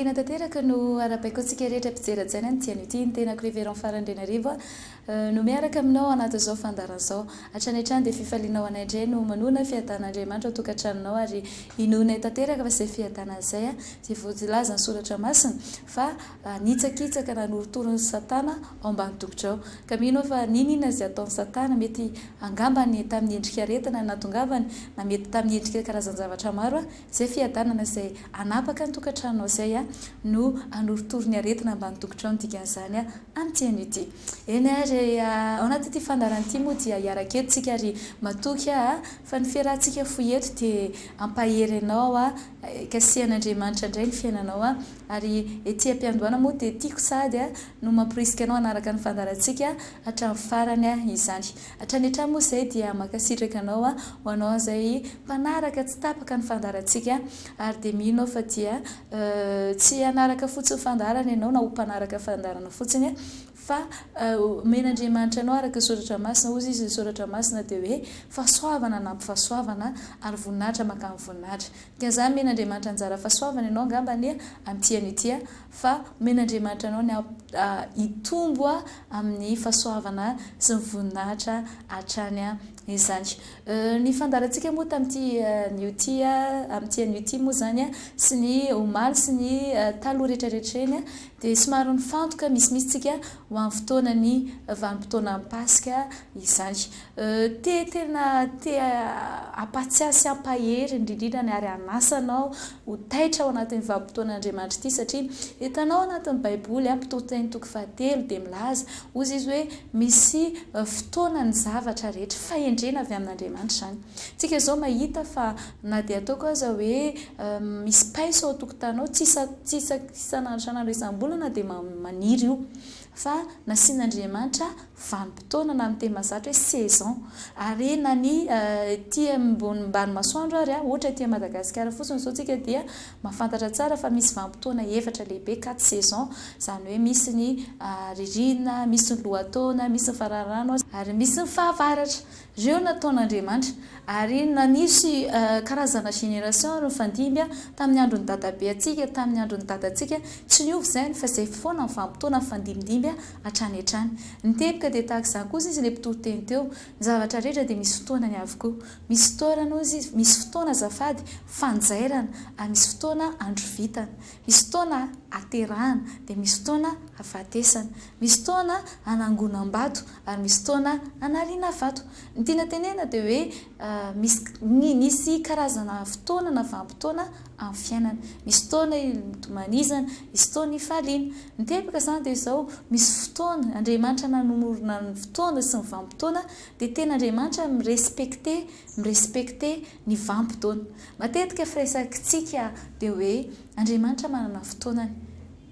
tena tanteraka no ara-baikoantsika rehetra mpijery-tsaina any tiany ity ny tenako Révérend Farandrenarivo no miaraka aminao anaty izao fandaran'izao hatrany hatrany dia fifalianao anay indray no manona fiadan'Andriamanitra ao tokantranonao ary inonay tanteraka fa izay fiadana izay izay voajilaza ny soratra masina fa nitsakitsaka nanorotoron'ny Satana ao ambany tongotra ao ka mino fa ninona izay ataon'ny Satana mety angambany tamin'ny endrika aretina natongavany na mety tamin'ny endrika karazan-javatra maro izay fiadanana izay anapaka ny tokantranonao izay no anorotorony aretina ambany tongotra ao ny dikan'izany amin'ity ity eny ary ao anaty fandaran'ity moa dia hiaraketontsika ary matoky fa ny fiarahantsika foeto dia ampahery anao kasihan'Andriamanitra indray ny fiainanao ary ety am-piandohana moa dia tiako sady no mampirisika anao anaraka ny fandarantsika hatramin'ny farany izany hatrany hatrany moa izay dia makasitraka anao ho anao izay mpanaraka tsy tapaka ny fandarantsika ary dia mino fa dia tsy hanaraka fotsiny fandarana ianao na ho mpanaraka fandarana fotsiny fa men'Andriamanitra anao araka soratra masina ozy izy soratra masina dia hoe fahasoavana na ampifahasoavana ary voninahitra makany voninahitra dikan'izany men'Andriamanitra anjara fahasoavana ianao angambany amin'ity an'ity fa men'Andriamanitra anao ny hitombo amin'ny fahasoavana sy ny voninahitra hatrany izany ny fandarantsika moa tamin'ity an'ity amin'ity an'ity moa zany sy ny omaly sy ny taloha rehetrarehetra eny dia somary ny fantoka misimisitsika ho amin'ny fotoanany vanim-potoana Pasika izany tena ampatsiahy sy ampahery indrindrindra ny ary anasanao ho taitra ao anatin'ny vanim-potoan'Andriamanitra ity satria hitanao anatin'ny Baiboly mpitoteny toko fahatelo dia milaza ozy izy hoe misy fotoana ny zavatra rehetra fahendrena avy amin'Andriamanitra zany tsika izao mahita fa na dia ataoko aza hoe misy paiso ao tokotanao tsy isan'andro isam-bolana dia maniry io fa nasian'Andriamanitra vanim-potoana na amin'ny teny mahazatra hoe saison ary na ny tia mbany masoandro ary ohatra tia Madagasikara fotsiny izao tsika dia mahafantatra tsara fa misy vanim-potoana efatra lehibe 4 saison izany hoe misy ny ririnina misy ny lohataona misy ny fararano ary misy ny fahavaratra ireo nataon'Andriamanitra ary nanisy karazana génération ny fandimby tamin'ny andron'ny dadabe atsika tamin'ny andron'ny dadantsika tsy niovy izany fa izay foana ny vanim-potoana fandimidimby hatrany hatrany ny teboka dia tahaka izany kosa izy ilay mpitoteny teo ny zavatra rehetra dia misy fotoanany avokoa misy fotoana izy misy fotoana azafady fanjairana ary misy fotoana andro vitana misy fotoana aterahana dia misy fotoana afatesana misy fotoana anangonam-bato ary misy fotoana anariana vato ny tiana tenena dia hoe misy karazana fotoana na vanim-potoana amin'ny fiainana misy fotoana tomanizana misy fotoana ifaliana ny teboka izany dia izao misy fotoana Andriamanitra nanomorona ny fotoana sy ny vanim-potoana dia tena Andriamanitra mirespekte ny vanim-potoana matetika firesakintsika dia hoe Andriamanitra manana fotoanany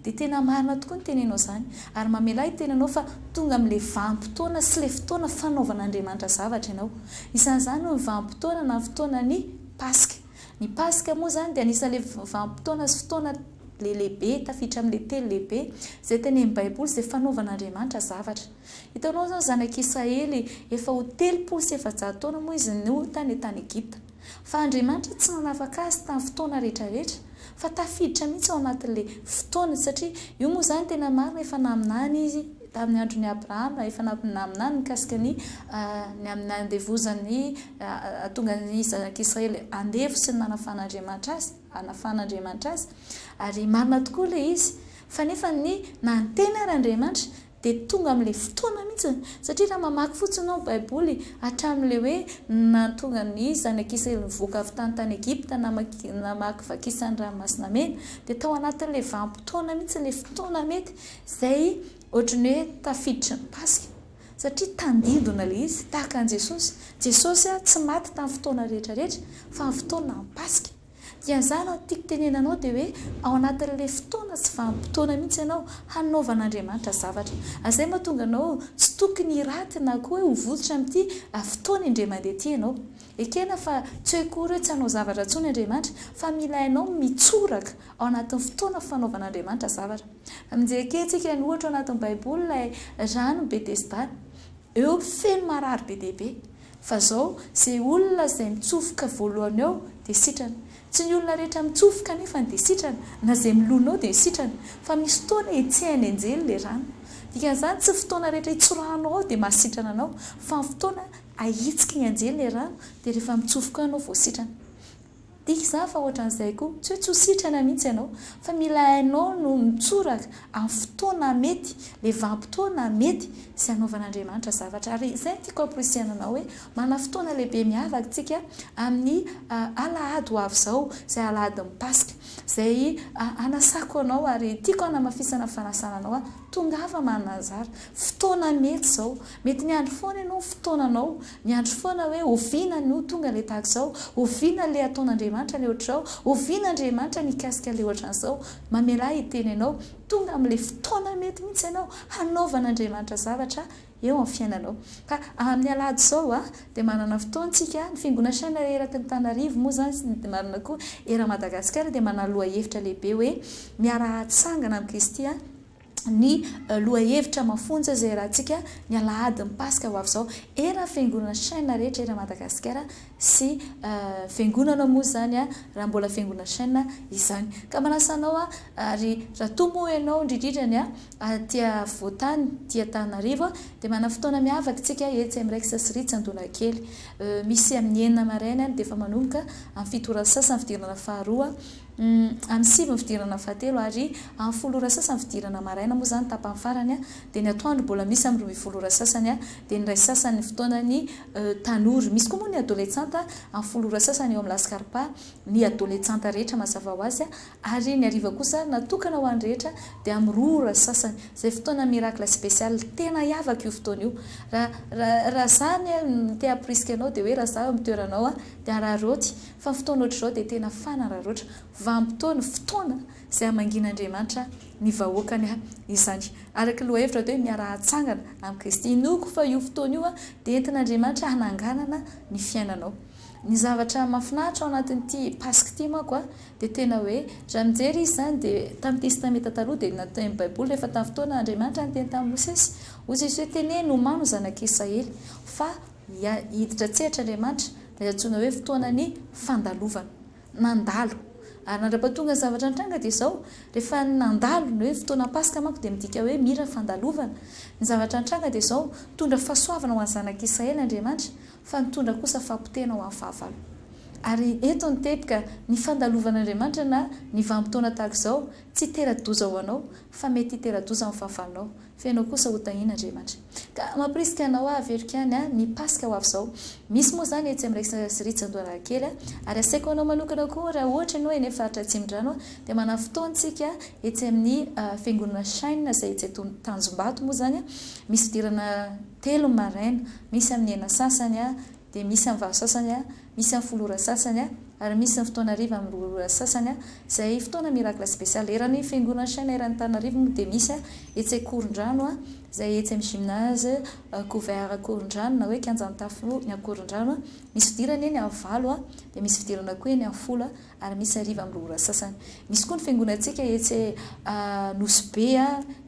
dia tena marina tokoa ny tenenao izany ary mamela tenenao fa tonga amin'ilay vanim-potoana sy ilay fotoana fanaovan'Andriamanitra zavatra ianao isan'izany no ny vanim-potoana na fotoana ny Pasika ny Pasika moa izany dia anisan'ilay vanim-potoana sy fotoana lehibe tafiditra amin'ilay telo lehibe izay tenen'ny Baiboly izay fanaovan'Andriamanitra zavatra hitanao izao zanak'Israely efa ho 300 taona moa izy no tany Egipta fa Andriamanitra tsy nanafaka azy tamin'ny fotoana rehetrarehetra fa tafiditra mihitsy ao anatin'ilay fotoana satria io moa izany tena marina efa naminany izy tamin'ny andron'ny Abrahama efa naminany mikasika ny amin'ny andevozany tonga ny zanak'Israely andevo sy ny nanafan'Andriamanitra azy ary marina tokoa ilay izy fa nefa ny nantenaran'Andriamanitra dia tonga amin'ilay fotoana mihitsy satria raha mamaky fotsiny ao Baiboly hatramin'ilay hoe natonga ny zanak'Israely nivoaka avy tany Egipta namaky vakisan'ny ranomasina mena dia tao anatin'ilay vanim-potoana mihitsy ilay fotoana mety izay ohatrany hoe tafiditra ny Pasika satria tandidona ilay izy tahaka an'i Jesosy tsy maty tamin'ny fotoana rehetrarehetra fa amin'ny fotoana ny Pasika dian'izany tiako tenenanao dia hoe ao anatin'ilay fotoana sy vanim-potoana mihitsy ianao hanaovan'Andriamanitra zavatra azay mahatonga anao tsy tokony hiraty na koa hoe ho vototra amin'ity fotoana indray mandeha ity ianao ekena fa tsy hoe kory hoe tsy hanao zavatra intsony Andriamanitra fa mila ianao mitsoraka ao anatin'ny fotoana fanaovan'Andriamanitra zavatra amin'jekentsika ny ohatra ao anatin'ny Baiboly ilay rano Betesda eo feno marary be dehibe fa izao izay olona izay mitsofoka voalohany eo dia sitrana tsy ny olona rehetra mitsofoka nefa dia sitrana na zay milonao dia sitrana fa misy fotoana etsehany anjely le rano dikan'izany tsy fotoana rehetra itsorahanao ao dia mahasitrana anao fa fotoana ahitsika ny anjely le rano dia rehefa mitsofoka anao vao sitrana dik izany fa ohatran'izay koa tsy hoe tsy ho sitrana mihitsy ianao fa mila hainao no mitsoraka amin'ny fotoana mety le vanim-potoana mety sy anaovan'Andriamanitra zavatra ary izay tiako amporisihana anao hoe mana fotoana lehibe miavaka tsika amin'ny alahady ho avy izao izay alahady mipasika izay anasako anao ary tiako hanamafisana fanasana anao tongava manana anjara fotoana mety izao mety miandro foana ianao fotoananao miandro foana hoe oviana no tonga le tahaka izao oviana le ataon'Andriamanitra le ohatr'izao ovian'Andriamanitra nikasika le ohatran'izao mamela hiteny ianao tonga amin'ilay fotoana mety mihitsy ianao hanaovan'Andriamanitra zavatra eo amin'ny fiainanao ka amin'ny alahady izao dia manana fotoantsika ny fiangonana saina eraky ny Tanarivo moa zany sy marina koa era Madagasikara dia manana lohahevitra lehibe hoe miara-hatsangana amin'ny Kristy ny lohahevitra mafonja izay rahantsika ny alahady mipasika ho avy izao era fiangonana saina rehetra era Madagasikara sy fiangonana moa zany raha mbola fiangonana saina izany ka manasanao ary raha toa moa ianao indridridrany tia Voatany tia Tanarivo dia mana fotoana miavaka tsika etsy amin'ny Raiksa sy Ritsan-dona kely misy amin'ny 9 maraina dia efa manomboka amin'ny fito ora sasany fidirana faharoa amin'ny 7 fidirana fahatelo ary amin'ny 10 ora sasany fidirana maraina moa zany tapany farany dia ny atoandro mbola misy amin'ny 10 ora sasany dia ny ray sasany fotoana ny tanora misy koa moa ny adolescente amin'ny 10 ora sasany eo amin'ny lascarpa ny adolescente rehetra mazava ho azy ary ny ariva kosa natokana ho any rehetra dia amin'ny 2 ora sasany izay fotoana miracle spécial tena hiavaka io fotoana io raha zany te aprisika anao dia hoe raha za amin'ny toeranao dia araroty fa fotoana ohatr'izao dia tena fanararoatra vanim-potoana fotoana izay hamangin'Andriamanitra ny vahoakany izany araka lohahevitra dia hoe miara-hatsangana amin'ny Kristy inoko fa io fotoana io dia entin'Andriamanitra hananganana ny fiainanao ny zavatra mahafinaritra ao anatin'ity pasika ity manko dia tena hoe raha mijery izy zany dia tamin'ny testamenta taloha dia natao amin'ny baiboly rehefa tamin'ny fotoana Andriamanitra ny teny tamin'ny Mosesy ozy izy hoe teneno nomano zanak'Israely fa hiditra tsehatra Andriamanitra dia antsoina hoe fotoana ny fandalovana nandalo ary nandra-pahatonga zavatra antranga dia izao rehefa nandalo ny hoe fotoana pasika manko dia midika hoe mira fandalovana ny zavatra antranga dia izao tondra fahasoavana ho an'ny zanak'Israely Andriamanitra fa nitondra kosa fahampotena ho an'ny fahavalo ary eto ny tepika ny fandalovan'Andriamanitra na ny vanim-potoana tahaka izao tsy tera-doza ho anao fa mety tera-doza amin'ny fahavalonao fa ianao kosa ho tahian'Andriamanitra ka mampirisika anao averiko ihany ny pasika ho avy izao misy moa zany etsy amin'ny Raiksa sy Ritsan-dona kely ary asaiko anao manokana koa raha ohatra ianao eny faritra Atsimondrano dia mana fotoantsika etsy amin'ny fiangonana saina izay etsy Tanjombato moa zany misy fidirana 3 maraina misy amin'ny 9 sasany dia misy amin'ny 20 sasany misy amin'ny 10 ora sasany ary misy ny fotoana hariva amin'ny 2 ora sasany izay fotoana miracle spécial eran'ny fiangonana saina eran'ny Tanarivo dia misy etsy Akorondrano izay etsy amin'ny gymnase couvert Akorondrano na hoe kianjan-tafo ny Akorondrano misy fidirana eny amin'ny 9 dia misy fidirana koa eny amin'ny 10 ary misy hariva amin'ny 2 ora sasany misy koa ny fiangonantsika etsy Nosbe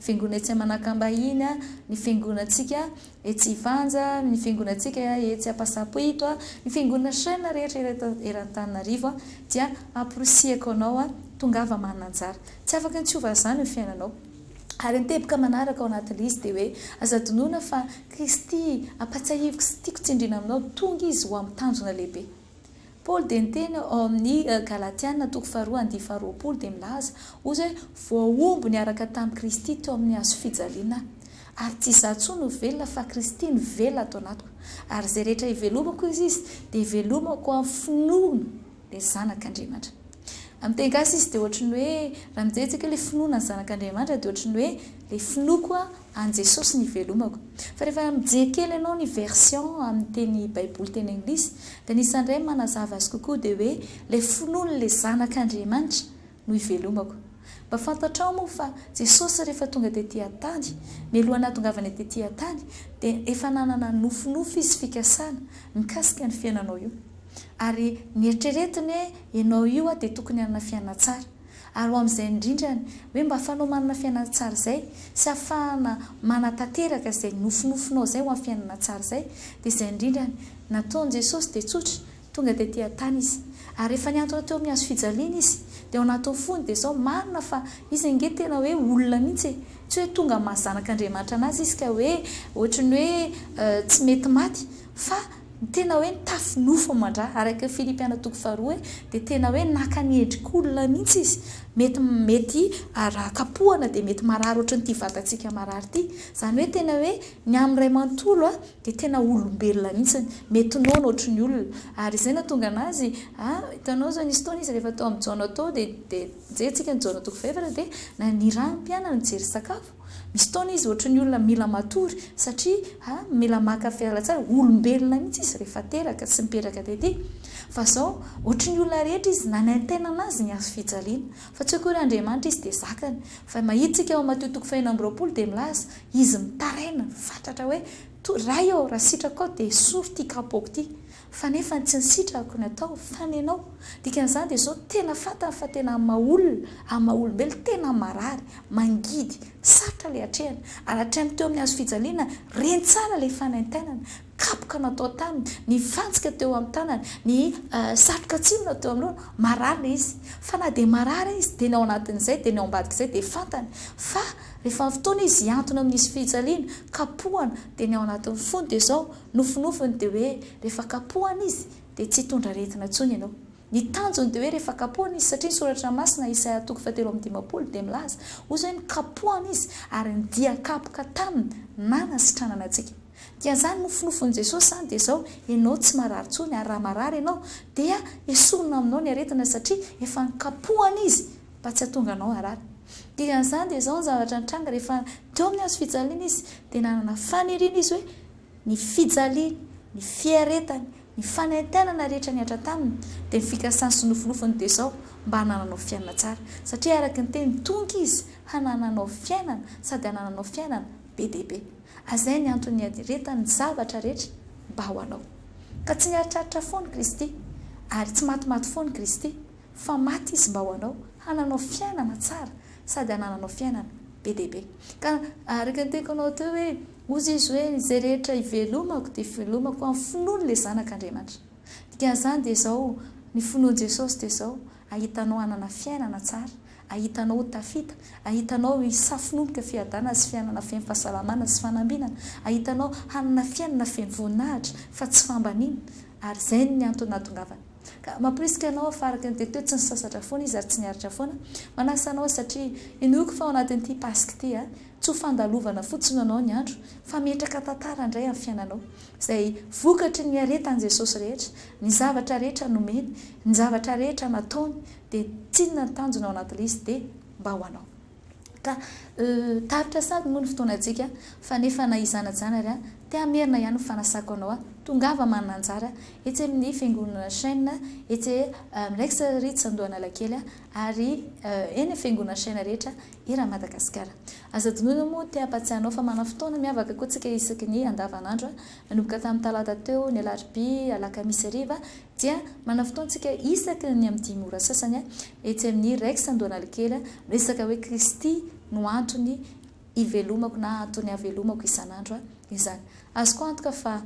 fiangonana etsy Manakambahiny ny fiangonantsika etsy Ivanja ny fiangonantsika etsy Ampasapoito ny fiangonana saina rehetra eran'ny Tanarivo dia amporisihako anao tongava mananjara tsy afaka ny tsiova zany ny fiainanao ary ny teboka manaraka ao anatin'ilay izy dia hoe aza-donoina fa Kristy ampatsahiviko sy tiako tsindrina aminao tonga izy ho amin'ny tanjona lehibe Paul dia niteny ao amin'ny Galatiana 2:2-20 dia milaza ozy hoe voaombo niaraka tamin'ny Kristy teo amin'ny hazo fijaliana ary tsy izaho intsony no velona fa Kristy no velona atao anatiko ary izay rehetra hivelomako izy dia hivelomako amin'ny finoana ilay zanak'Andriamanitra amin'ny teny gasy izy dia ohatrany hoe raha mijery ilay finoana ny zanak'Andriamanitra dia ohatrany hoe ilay finoako an Jesosy ny hivelomako fa rehefa mijery kely ianao ny version amin'ny teny baiboly teny anglisy dia nisandray manazava azy kokoa dia hoe ilay finoana ilay zanak'Andriamanitra no hivelomako mba fantatrao moa fa Jesosy rehefa tonga tetỳ an-tany mialohan'ny hatongavany tetỳ an-tany dia efa nanana nofinofy izy fikasana mikasika ny fiainanao io ary nieritreretiny ianao io dia tokony hanana fiainana tsara ary ho amin'izay indrindrany hoe mba ahafahanao manana fiainana tsara izay sy ahafahana manatanteraka izay nofinofinao izay ho amin'ny fiainana tsara izay dia izay indrindrany nataon'i Jesosy dia tsotra tonga tetỳ an-tany izy ary rehefa niantona teo amin'ny azo fijaliana izy dia ao anatin'ny fony dia zao marina fa izy ange tena hoe olona mihitsy tsy hoe tonga mahazanak'Andriamanitra anazy izy ka hoe ohatrany hoe tsy mety maty fa tena hoe nitafinofo mandra araka Filipiana 2:2 dia tena hoe naka ny endrik'olona mihitsy izy mety raha kapohana dia mety marary ohatrany ity vatantsika marary ity izany hoe tena hoe ny amin'ray manontolo dia tena olombelona mihitsy mety noana ohatry ny olona ary izay na tonga anazy hitanao zao nisy taona izy rehefa tao amin'ny jaona tao dia jerentsika ny jaona 2:4 dia na ny ranom-pianana mijery sakafo misy taona izy ohatry ny olona mila matory satria mila maka fiala tsara olombelona mihitsy izy rehefa teraka sy mipetraka tetỳ fa zao ohatry ny olona rehetra izy nanantena anazy ny azo fijaliana fa tsy akory Andriamanitra izy dia zakany fa mahitsika ao Mateo 5:20 dia milaza izy mitaraina fatratra hoe raha eo raha sitraka ao dia sory ity kapoaka ity fa nefa tsy nisitrako ny atao fanenao dikan'izany dia zao tena fantany fa tena amaolombelo tena marary mangidy sarotra le hatrehana ary hatrehany teo amin'ny azo fijaliana reny tsara le fanaintainana kapoka natao taminy ny fantsika teo amin'ny tanany ny satroka tsimona teo amin'loha marary le izy fa na dia marary izy dia ny ao anatin'izay dia ny ao ambadika izay dia fantany fa rehefa fotoana izy antony amin'izy fijaliana kapohana dia ny ao anatin'ny fony dia zao nofinofiny dia hoe rehefa kapohana izy dia tsy hitondra aretina intsony ianao ny tanjony dia hoe rehefa kapohana izy satria ny soratra masina Isaia 3:7 dia milaza ozy hoe nikapohana izy ary ny dia kapoka taminy nana sitranana antsika dia zany nofinofiny Jesosy zany dia zao ianao tsy marary intsony ary raha marary ianao dia esorina aminao ny aretina satria efa nikapohana izy mba tsy hahatonga anao harary dikan'izany dia zao ny zavatra nitranga rehefa teo amin'ny azo fijaliana izy dia nanana faniriana izy hoe ny fijaliana ny fiaretany ny fanaintainana rehetra niatra taminy dia ny fikasany sy nofinofiny dia zao mba hanananao fiainana tsara satria araka ny teny tonga izy hanananao fiainana sady hanananao fiainana be dia be azay ny antony aretany ny zavatra rehetra mba ho anao ka tsy niaritraritra foany Kristy ary tsy matimaty foany Kristy fa maty izy mba ho anao hananao fiainana tsara sady hanananao fiainana be dia be ka araka ny teko anao teo hoe ozy izy hoe izay rehetra ivelomako dia ivelomako amin'ny finoany le zanak'Andriamanitra dikan'izany dia zao ny finoany Jesosy dia zao ahitanao hanana fiainana tsara ahitanao ho tafita ahitanao hisafinonika fiadana sy fiainana feno fahasalamana sy fanambinana ahitanao hanana fiainana feno voninahitra fa tsy fambanina ary izay ny antony nahatongavana ka mampirisika anao fa araka ny teo tsy nisasatra foana izy ary tsy niaritra foana manasa anao satria inoiko fa ao anatin'ity pasika ity tsy ho fandalovana fotsiny anao ny andro fa metraka tantara indray amin'ny fiainanao izay vokatry ny aretan'i Jesosy rehetra ny zavatra rehetra nomeny ny zavatra rehetra nataony dia tsinona ny tanjona ao anatin'ilay izy dia mba ho anao ka taritra sady moa ny fotoanantsika fa nefa na izanajana ary dia amerina ihany fanasako anao tongava manana anjara etsy amin'ny fiangonana chaîne etsy Rex Ritsandohana Lakely ary eny fiangonana chaîne rehetra era Madagasikara azadinoana moa tia ampatsiahanao fa mana fotoana miavaka koa tsika isaky ny andavanandro nanomboka tamin'ny talata teo ny alarobia alakamisy hariva dia mana fotoantsika isaky ny amin'ny 10 ora sasany etsy amin'ny Rex Andohana Lakely resaka hoe Kristy no antony ivelomako na antony avelomako isanandro izany azoko antoka fa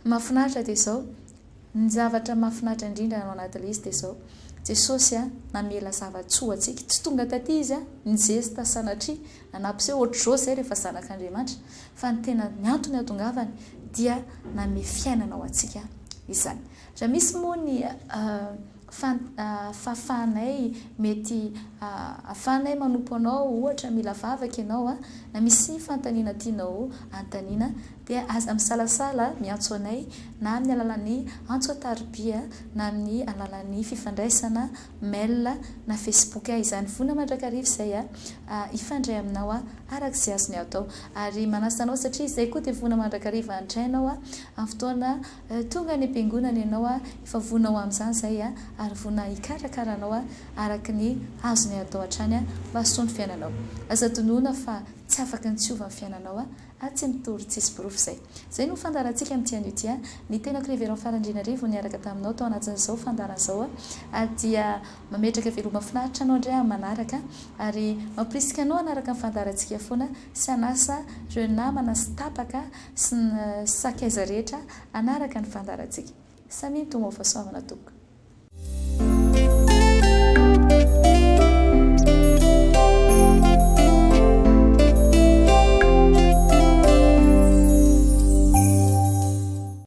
mahafinaritra dia zao ny zavatra mahafinaritra indrindra ao anatin'ilay izy dia zao Jesosy namela zava-tsoa antsika tsy tonga taty izy nijery tasanatria nanampy hoe ohatr'izao zay rehefa zanak'Andriamanitra fa ny tena ny antony hatongavany dia name fiainana ao antsika izany raha misy moa ny fahafahanay mety ahafahanay manompo anao ohatra mila vavaka ianao na misy fantaniana tianao antaniana dia aza misalasala miantso anay na amin'ny alalan'ny antso ataribia na amin'ny alalan'ny fifandraisana mail na Facebook izany vona mandrakariva izay ifandray aminao araka izay azony atao ary manasa anao satria izay koa dia vona mandrakariva antrainao amin'ny fotoana tonga ny am-piangonana ianao efa vonao amin'izany izay ary vona ikarakaranao araka ny azony atao hatrany mba hasoany fiainanao aza tonoana fa tsy afaka ny tsiova ny fiainanao tsy mitory tsisy borofo izay no fandarantsika amin'ny tian'io ity ny tenako Révérend Farandrinarivo niaraka taminao tao anatin'izao fandaran'izao dia mametraka veloma finaritra anao indray amin'ny manaraka ary mampirisika anao anaraka ny fandarantsika foana sy anasa ireo namana sy tapaka sy sakaiza rehetra anaraka ny fandarantsika samy tomofasoavana toko